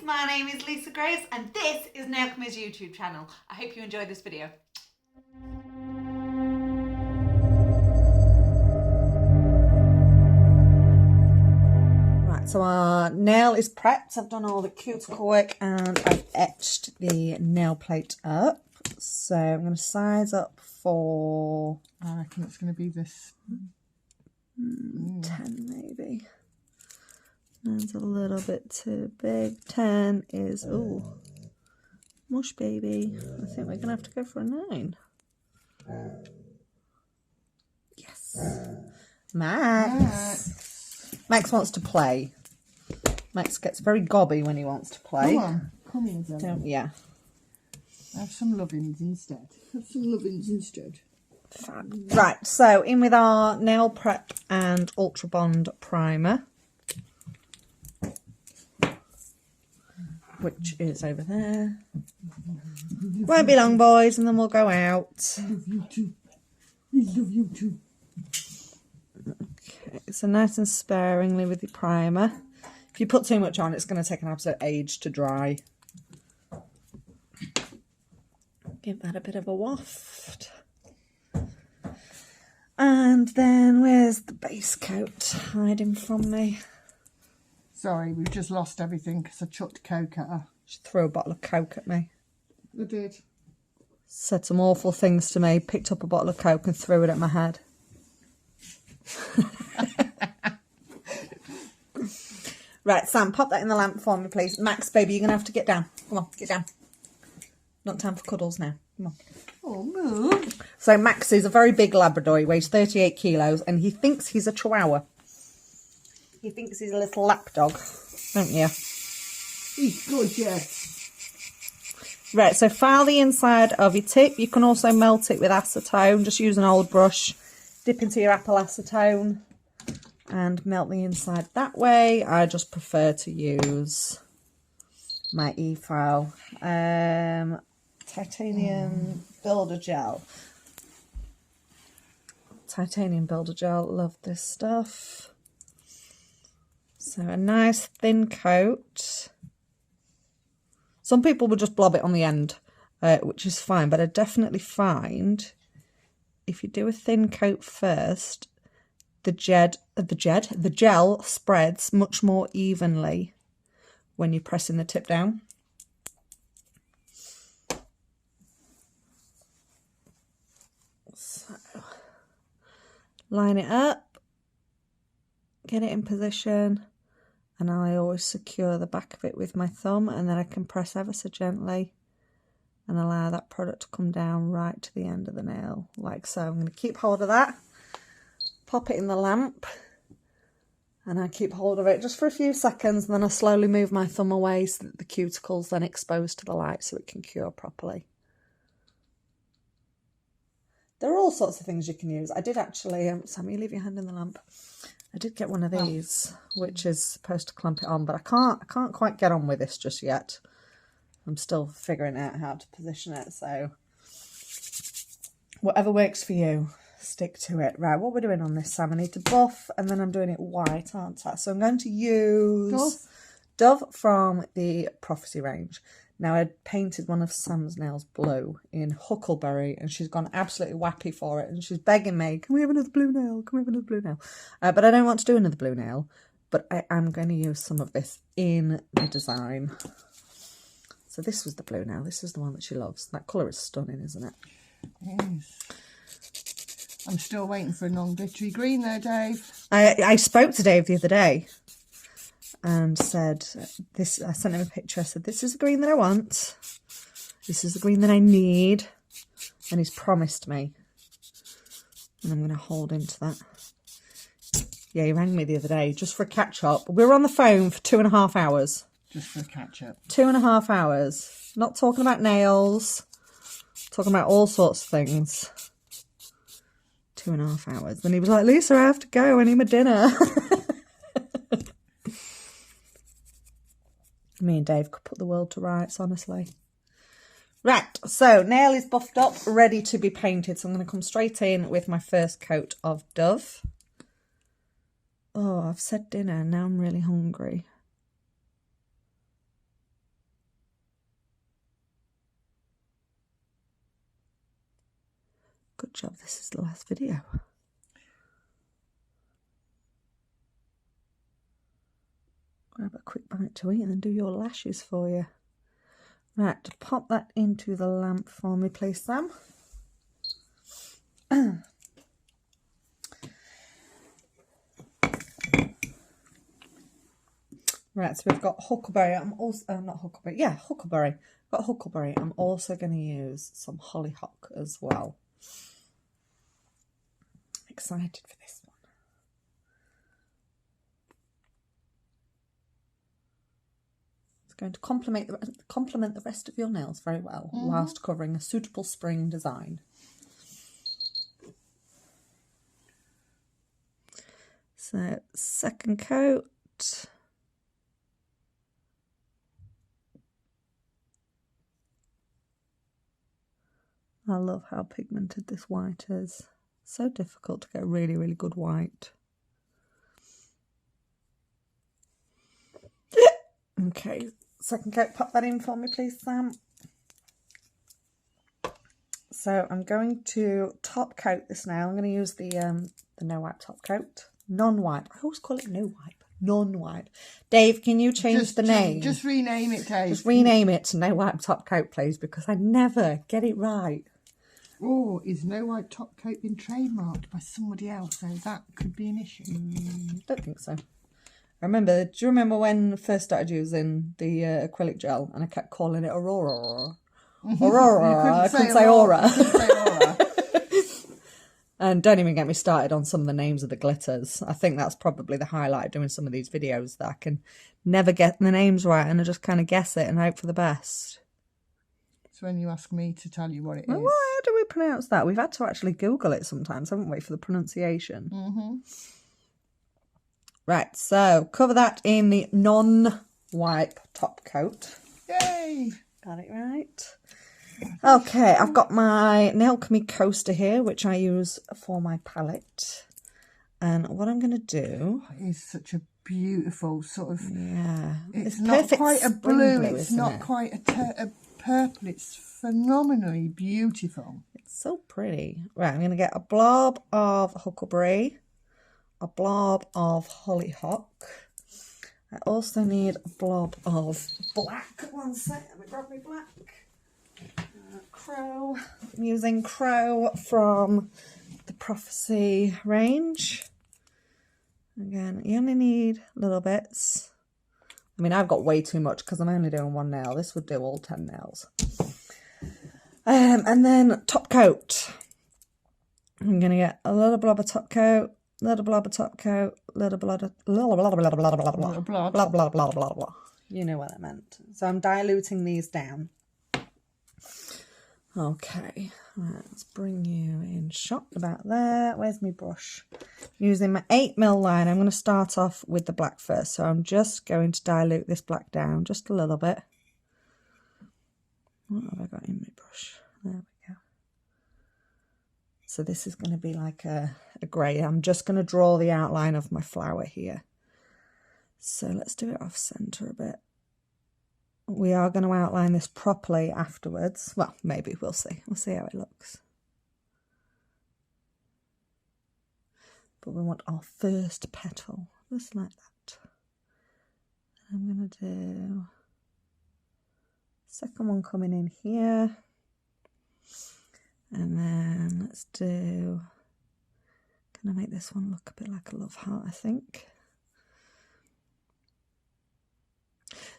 my name is Lisa Grace and this is Nailchemy's YouTube channel. I hope you enjoyed this video. Right, so our nail is prepped. I've done all the cuticle work and I've etched the nail plate up. So I'm going to size up for... I reckon it's going to be this... 10 maybe. That's a little bit too big. 10 is, ooh, mush baby. I think we're going to have to go for a 9. Yes. Max wants to play. Max gets very gobby when he wants to play. Come here, Zoe. Yeah. Have some lovin's instead. Fab. Right, so in with our nail prep and Ultra Bond primer, which is over there. Won't be long, boys, and then we'll go out. I love you too. I love you too. Okay, so nice and sparingly with your primer. If you put too much on, it's going to take an absolute age to dry. Give that a bit of a waft. And then where's the base coat hiding from me? Sorry, we've just lost everything because I chucked Coke at her. She threw a bottle of Coke at me. I did. Said some awful things to me, picked up a bottle of Coke and threw it at my head. Right, Sam, pop that in the lamp for me, please. Max, baby, you're going to have to get down. Come on, get down. Not time for cuddles now. Come on. Oh, no. So Max is a very big Labrador. He weighs 38 kilos and he thinks he's a Chihuahua. He thinks he's a little lapdog, don't you? He's gorgeous. Right, so file the inside of your tip. You can also melt it with acetone. Just use an old brush. Dip into your apple acetone and melt the inside that way. I just prefer to use my e-file. Titanium builder gel. Titanium builder gel. Love this stuff. So a nice thin coat. Some people will just blob it on the end, which is fine. But I definitely find if you do a thin coat first, the gel spreads much more evenly when you're pressing the tip down. So line it up, get it in position. And I always secure the back of it with my thumb, and then I can press ever so gently and allow that product to come down right to the end of the nail, like so. I'm going to keep hold of that, pop it in the lamp, and I keep hold of it just for a few seconds, and then I slowly move my thumb away so that the cuticle's then exposed to the light so it can cure properly. There are all sorts of things you can use. I did actually, Sammy, leave your hand in the lamp. I did get one of these, which is supposed to clamp it on, but I can't quite get on with this just yet. I'm still figuring out how to position it, so whatever works for you, stick to it. Right, what we're doing on this, Sam, I need to buff, and then I'm doing it white, aren't I? So I'm going to use Dove from the Prophecy range. Now, I painted one of Sam's nails blue in Huckleberry, and she's gone absolutely wappy for it, and she's begging me, can we have another blue nail? Can we have another blue nail? But I don't want to do another blue nail, but I am going to use some of this in the design. So this was the blue nail. This is the one that she loves. That colour is stunning, isn't it? Yes. I'm still waiting for a non-glittery green though, Dave. I spoke to Dave the other day and said, this. I sent him a picture. I said, this is the green that I want. This is the green that I need. And he's promised me. And I'm going to hold him to that. Yeah, he rang me the other day just for a catch-up. We were on the phone for 2.5 hours. Just for a catch-up. 2.5 hours. Not talking about nails. Talking about all sorts of things. 2.5 hours. Then he was like, Lisa, I have to go. I need my dinner. Me and Dave could put the world to rights, honestly. Right, so nail is buffed up, ready to be painted. So I'm going to come straight in with my first coat of Dove. Oh, I've said dinner, and now I'm really hungry. Good job, this is the last video. Grab a quick bite to eat and then do your lashes for you. Right, pop that into the lamp for me, please, Sam. Right, so we've got huckleberry. I'm also not huckleberry. Yeah, huckleberry. Got huckleberry. I'm also going to use some hollyhock as well. Excited for this one. It's going to complement the rest of your nails very well, whilst covering a suitable spring design. So, second coat. I love how pigmented this white is. So difficult to get really, really good white. Okay, second coat, pop that in for me, please, Sam. So I'm going to top coat this now. I'm going to use the no wipe top coat. Non-wipe. I always call it no wipe. Non-wipe. Dave, can you change the name? Just rename it, Dave. Just rename it to no wipe top coat, please, because I never get it right. Or is no wipe top coat been trademarked by somebody else? So that could be an issue. Don't think so. Do you remember when I first started using the acrylic gel and I kept calling it Aurora? Aurora. I couldn't say Aura. And don't even get me started on some of the names of the glitters. I think that's probably the highlight of doing some of these videos, that I can never get the names right and I just kind of guess it and hope for the best. It's when you ask me to tell you what it is. Well, how do we pronounce that? We've had to actually Google it sometimes, haven't we, for the pronunciation? Right, so cover that in the non-wipe top coat. Yay! Got it right. Okay, I've got my Nailchemy coaster here, which I use for my palette. And what I'm going to do... It is such a beautiful sort of... Yeah. It's not quite a blue, it's not quite a purple. It's phenomenally beautiful. It's so pretty. Right, I'm going to get a blob of huckleberry, a blob of hollyhock. I also need a blob of black. One sec, let me grab my black. Crow. I'm using Crow from the Prophecy range. Again, you only need little bits. I mean, I've got way too much because I'm only doing one nail. This would do all 10 nails. And then top coat. I'm going to get a little blob of top coat, little blob of top coat, little blob of blah, blah, blah, blah, blah, blah, blah, blah, blah, blah, blah, blah, blah. You know what I meant. So I'm diluting these down. Okay, right, let's bring you in shot about there. Where's my brush? Using my 8mm line, I'm going to start off with the black first. So I'm just going to dilute this black down just a little bit. What have I got in my brush? There we go. So this is going to be like a grey. I'm just going to draw the outline of my flower here. So let's do it off centre a bit. We are going to outline this properly afterwards. Well, maybe we'll see. We'll see how it looks. But we want our first petal, just like that. I'm going to do second one coming in here. And then let's do, can I make this one look a bit like a love heart, I think.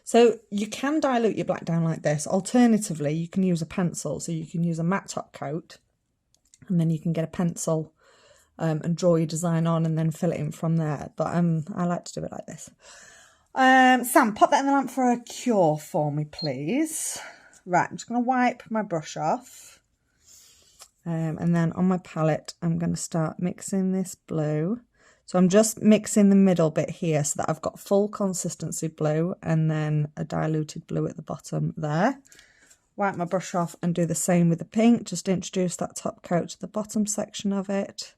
So you can dilute your black down like this. Alternatively, you can use a pencil. So you can use a matte top coat and then you can get a pencil and draw your design on and then fill it in from there. But I like to do it like this. Sam, pop that in the lamp for a cure for me, please. Right, I'm just going to wipe my brush off. And then on my palette, I'm going to start mixing this blue. So I'm just mixing the middle bit here so that I've got full consistency blue and then a diluted blue at the bottom there. Wipe my brush off and do the same with the pink. Just introduce that top coat to the bottom section of it.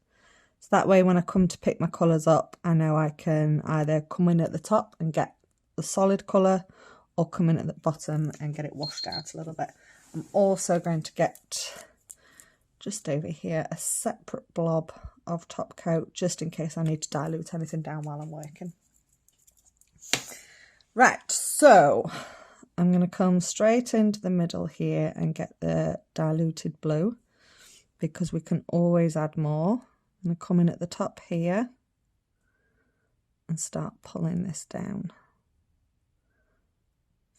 So that way when I come to pick my colours up, I know I can either come in at the top and get the solid colour or come in at the bottom and get it washed out a little bit. I'm also going to get just over here, a separate blob of top coat, just in case I need to dilute anything down while I'm working. Right, so I'm going to come straight into the middle here and get the diluted blue, because we can always add more. I'm going to come in at the top here and start pulling this down.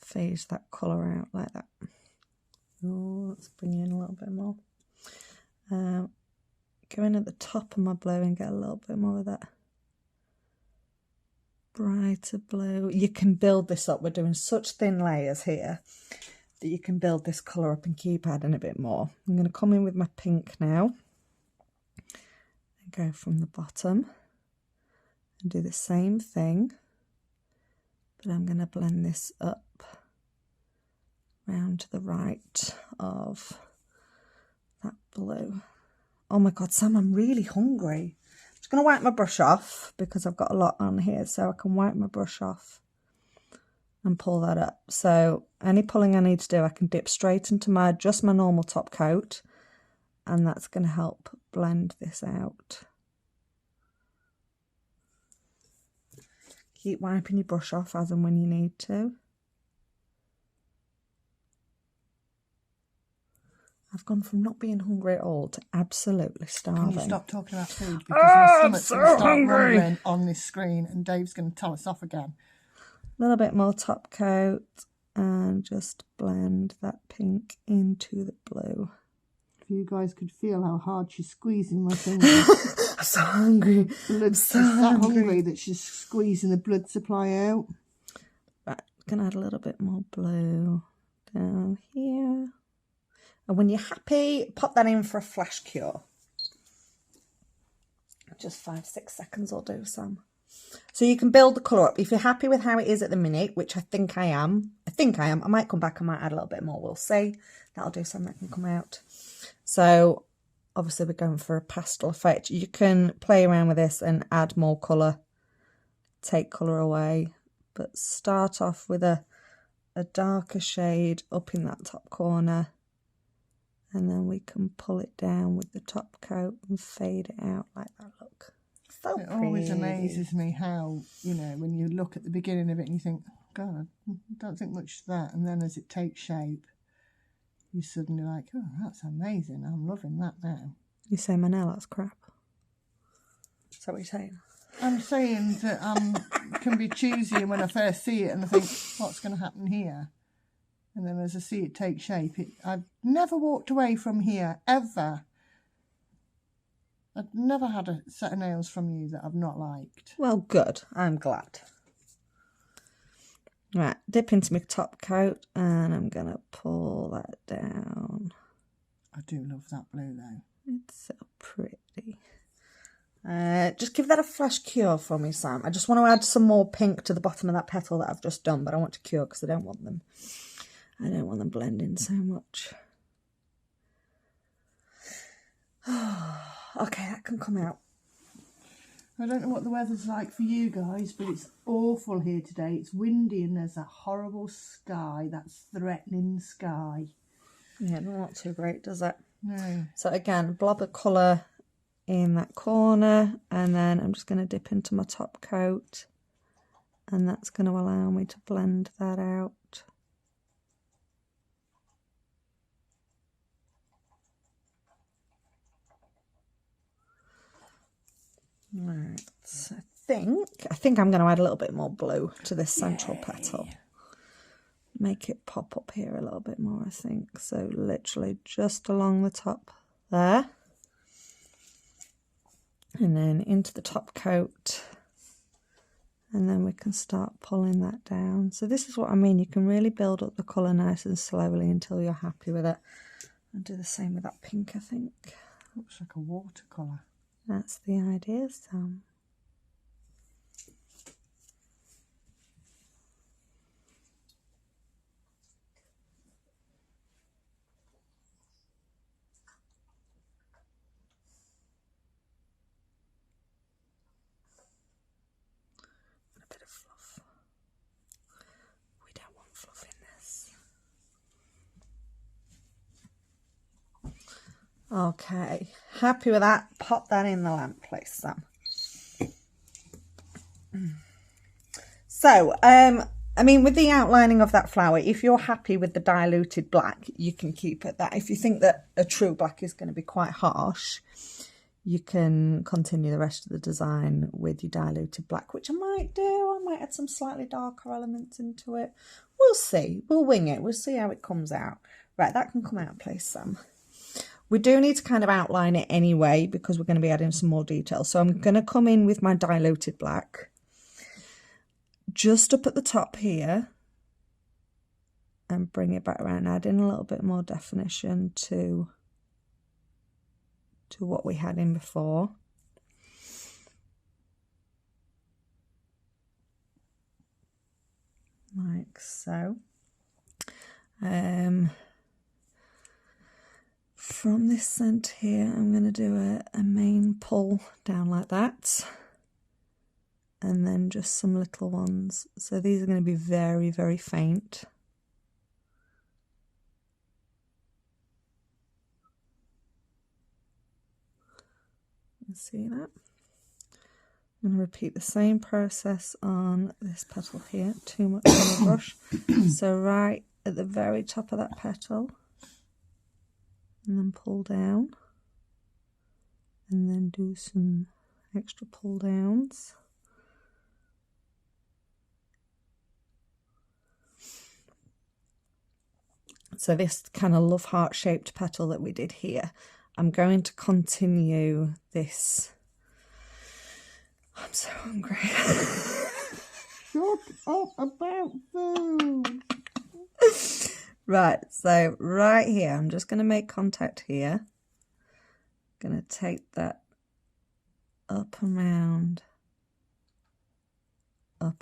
Phase that colour out like that. Oh, let's bring in a little bit more. Go in at the top of my blue and get a little bit more of that brighter blue. You can build this up. We're doing such thin layers here that you can build this colour up and keep adding a bit more. I'm going to come in with my pink now and go from the bottom and do the same thing, but I'm going to blend this up round to the right of that blue. Oh my god, Sam, I'm really hungry. I'm just going to wipe my brush off because I've got a lot on here, so I can wipe my brush off and pull that up. So any pulling I need to do, I can dip straight into my just my normal top coat, and that's going to help blend this out. Keep wiping your brush off as and when you need to. I've gone from not being hungry at all to absolutely starving. Can you stop talking about food? Because my stomach's going to start rumbling on this screen and Dave's going to tell us off again. A little bit more top coat and just blend that pink into the blue. If you guys could feel how hard she's squeezing my fingers. I'm so hungry. She's so hungry that she's squeezing the blood supply out. Right, gonna add a little bit more blue down here. And when you're happy, pop that in for a flash cure. Just 5-6 seconds will do, Sam. So you can build the colour up. If you're happy with how it is at the minute, which I think I am. I might come back, I might add a little bit more, we'll see. That'll do, something that can come out. So obviously we're going for a pastel effect. You can play around with this and add more colour, take colour away, but start off with a darker shade up in that top corner, and then we can pull it down with the top coat and fade it out like that. Look, so it always amazes me how, you know, when you look at the beginning of it and you think, God, I don't think much of that, and then as it takes shape, you're suddenly like, oh, that's amazing, I'm loving that now. You say my nail art's crap? Is that what you're saying? I'm saying that I can be choosy when I first see it and I think, what's going to happen here? And then as I see it take shape, I've never walked away from here, ever. I've never had a set of nails from you that I've not liked. Well, good. I'm glad. Right, dip into my top coat and I'm going to pull that down. I do love that blue though. It's so pretty. Just give that a flash cure for me, Sam. I just want to add some more pink to the bottom of that petal that I've just done, but I want to cure because I don't want them blending so much. Okay, that can come out. I don't know what the weather's like for you guys, but it's awful here today. It's windy and there's a horrible sky, that threatening sky. Yeah, not too great, does it? No. So again, blob of colour in that corner, and then I'm just going to dip into my top coat, and that's going to allow me to blend that out. Right, so I think I'm going to add a little bit more blue to this central petal. Make it pop up here a little bit more, I think. So literally just along the top there. And then into the top coat. And then we can start pulling that down. So this is what I mean. You can really build up the colour nice and slowly until you're happy with it. I'll do the same with that pink, I think. Looks like a watercolour. That's the idea, Sam. A bit of fluff. We don't want fluff in this. Okay, happy with that. Pop that in the lamp, please, Sam. So, I mean, with the outlining of that flower, if you're happy with the diluted black, you can keep it that. If you think that a true black is going to be quite harsh, you can continue the rest of the design with your diluted black, which I might do. I might add some slightly darker elements into it. We'll see. We'll wing it. We'll see how it comes out. Right, that can come out, please, Sam. We do need to kind of outline it anyway because we're going to be adding some more detail. So I'm going to come in with my diluted black just up at the top here and bring it back around, adding a little bit more definition to what we had in before. Like so. From this centre here, I'm going to do a main pull down like that. And then just some little ones. So these are going to be very, very faint. You see that? I'm going to repeat the same process on this petal here. Too much on the brush. So right at the very top of that petal. And then pull down. And then do some extra pull downs. So this kind of love heart shaped petal that we did here, I'm going to continue this. I'm so hungry. Shut up about food. Right, so right here, I'm just going to make contact here. Going to take that up and round, and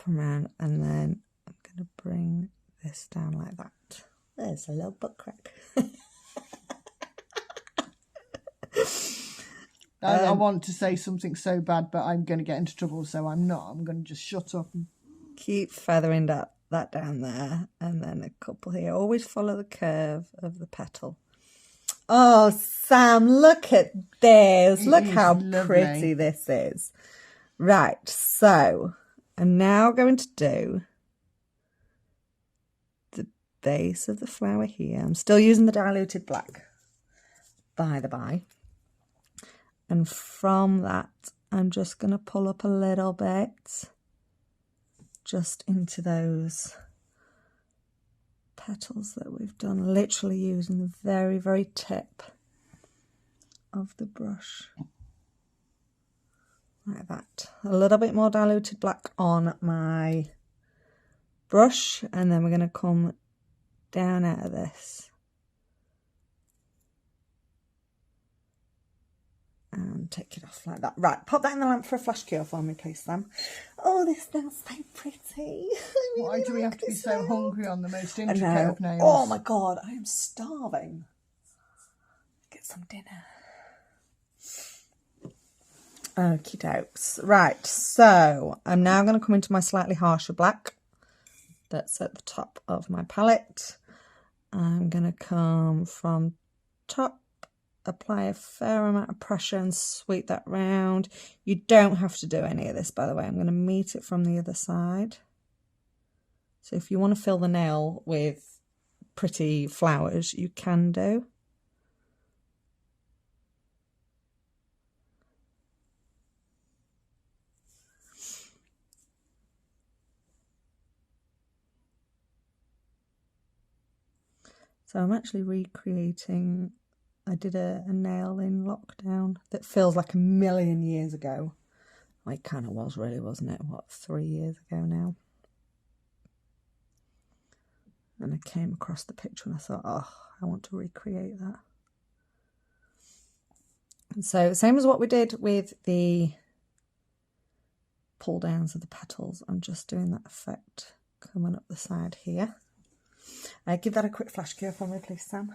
then I'm going to bring this down like that. There's a little butt crack. I want to say something so bad, but I'm going to get into trouble, so I'm not. I'm going to just shut up. Keep feathering that down there, and then a couple here. Always follow the curve of the petal. Oh, Sam, look at this. Look how pretty this is. Right, so I'm now going to do the base of the flower here. I'm still using the diluted black, by the by. And from that, I'm just going to pull up a little bit, just into those petals that we've done, literally using the very, very tip of the brush. Like that. A little bit more diluted black on my brush, and then we're going to come down out of this. And take it off like that. Right, pop that in the lamp for a flash cure for me, please, Sam. Oh, this smells so pretty. Why do we have to be so hungry on the most intricate of nails? Oh my God, I am starving. Get some dinner. Okie dokes. Right, so I'm now going to come into my slightly harsher black that's at the top of my palette. I'm going to come from top, apply a fair amount of pressure and sweep that round. You don't have to do any of this, by the way. I'm going to meet it from the other side. So if you want to fill the nail with pretty flowers, you can do. So I'm actually recreating, I did a nail in lockdown that feels like a million years ago. Well, it kind of was really, wasn't it? What, 3 years ago now? And I came across the picture and I thought, oh, I want to recreate that. And so same as what we did with the pull downs of the petals, I'm just doing that effect coming up the side here. Give that a quick flash cure for me, please, Sam.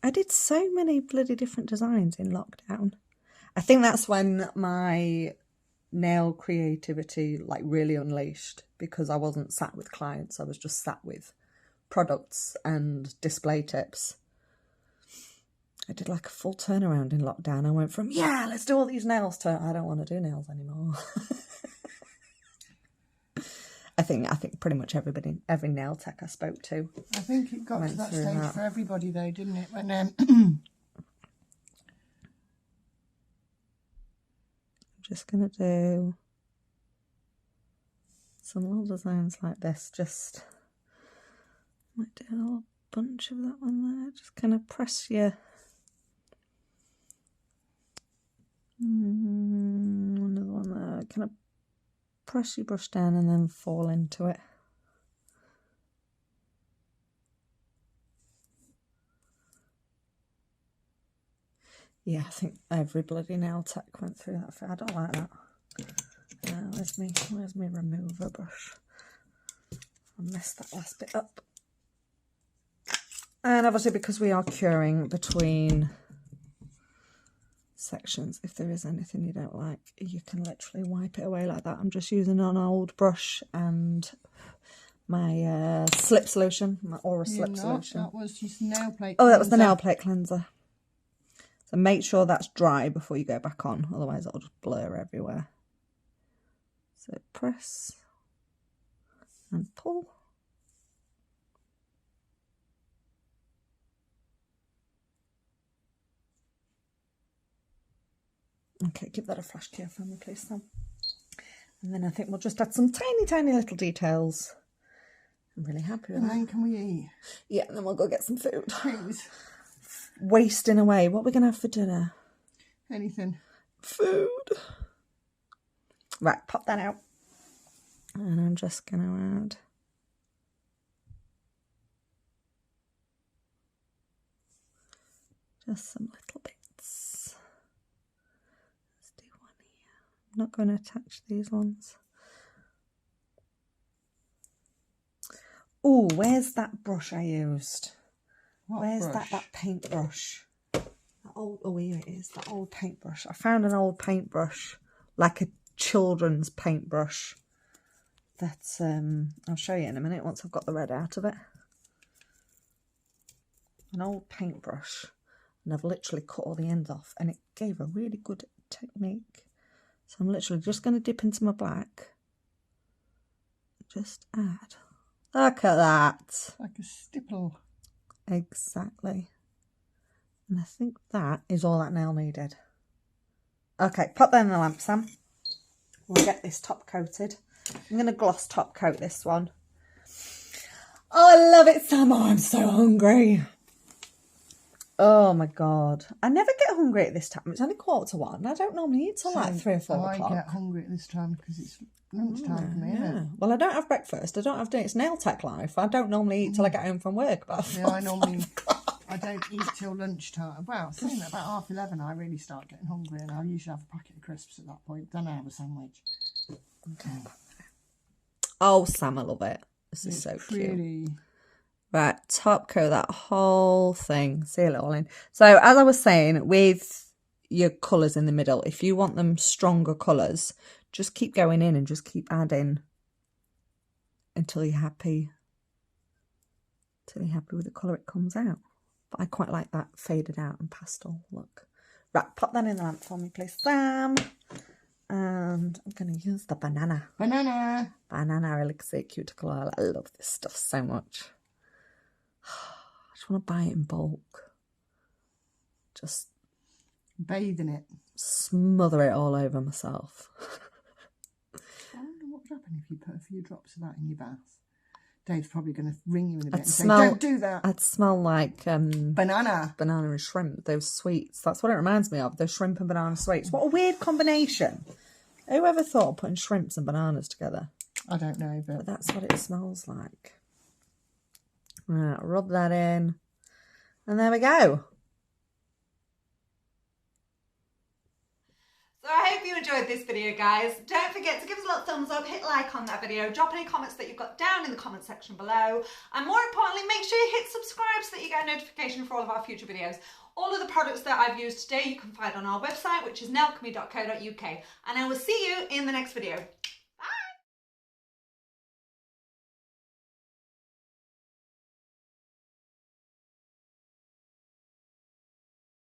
I did so many bloody different designs in lockdown. I think that's when my nail creativity like really unleashed, because I wasn't sat with clients. I was just sat with products and display tips. I did like a full turnaround in lockdown. I went from, yeah, let's do all these nails to, I don't want to do nails anymore. I think pretty much every nail tech I spoke to. I think it got to that stage for everybody though, didn't it? When I'm just going to do some little designs like this. Just might do a little bunch of that one there. Just kind of press your another one there. Kind of press your brush down and then fall into it. Yeah, I think every bloody nail tech went through that. I don't like that. Where's me remover brush? I messed that last bit up. And obviously because we are curing between sections, if there is anything you don't like, you can literally wipe it away like that. I'm just using an old brush and my slip solution, my Aura slip solution. That was just nail plate cleanser. Oh, that was the nail plate cleanser. So make sure that's dry before you go back on, otherwise it'll just blur everywhere. So press and pull. Okay, give that a flash cure for me, please, Sam. And then I think we'll just add some tiny, tiny little details. I'm really happy with that. And then can we eat? Yeah, and then we'll go get some food. Please. Wasting away. What are we going to have for dinner? Anything. Food. Right, pop that out. And I'm just going to add just some little bits. Let's do one here. I'm not going to attach these ones. Oh, where's that brush I used? Where's that paintbrush? Oh, here it is, that old paintbrush. I found an old paintbrush, like a children's paintbrush. That's, I'll show you in a minute once I've got the red out of it. An old paintbrush. And I've literally cut all the ends off. And it gave a really good technique. So I'm literally just going to dip into my black. Just add. Look at that. Like a stipple. Exactly. And I think that is all that nail needed. Okay, pop that in the lamp, Sam. We'll get this top coated. I'm going to gloss top coat this one. Oh, I love it, Sam. Oh, I'm so hungry. Oh my God. I never get hungry at this time. It's only 1:45. I don't normally eat till like 3 or 4 o'clock. I get hungry at this time because it's lunchtime for me, yeah. isn't it? Well, I don't have breakfast. I don't have dinner. It's nail tech life. I don't normally eat till I get home from work. But yeah, I don't eat till lunchtime. Well, saying that about 11:30, I really start getting hungry, and I'll usually have a packet of crisps at that point. Then I have a sandwich. Okay. Oh, Sam, I love it. This is so cute. Right, top coat that whole thing. Seal it all in. So, as I was saying, with your colours in the middle, if you want them stronger colours, just keep going in and just keep adding until you're happy. Until you're happy with the colour it comes out. But I quite like that faded out and pastel look. Right, pop that in the lamp for me, please, Sam. And I'm going to use the banana. Banana Elixir Cuticle Oil. I love this stuff so much. I just want to buy it in bulk. Just bathe in it. Smother it all over myself. I wonder what would happen if you put a few drops of that in your bath. Dave's probably going to ring you in a bit and say, don't do that. I'd smell like banana and shrimp, those sweets. That's what it reminds me of, those shrimp and banana sweets. What a weird combination. Who ever thought of putting shrimps and bananas together? I don't know, but that's what it smells like. Right, rub that in. And there we go. So I hope you enjoyed this video, guys. Don't forget to give us a little thumbs up, hit like on that video, drop any comments that you've got down in the comment section below. And more importantly, make sure you hit subscribe so that you get a notification for all of our future videos. All of the products that I've used today you can find on our website, which is nailchemy.co.uk. And I will see you in the next video.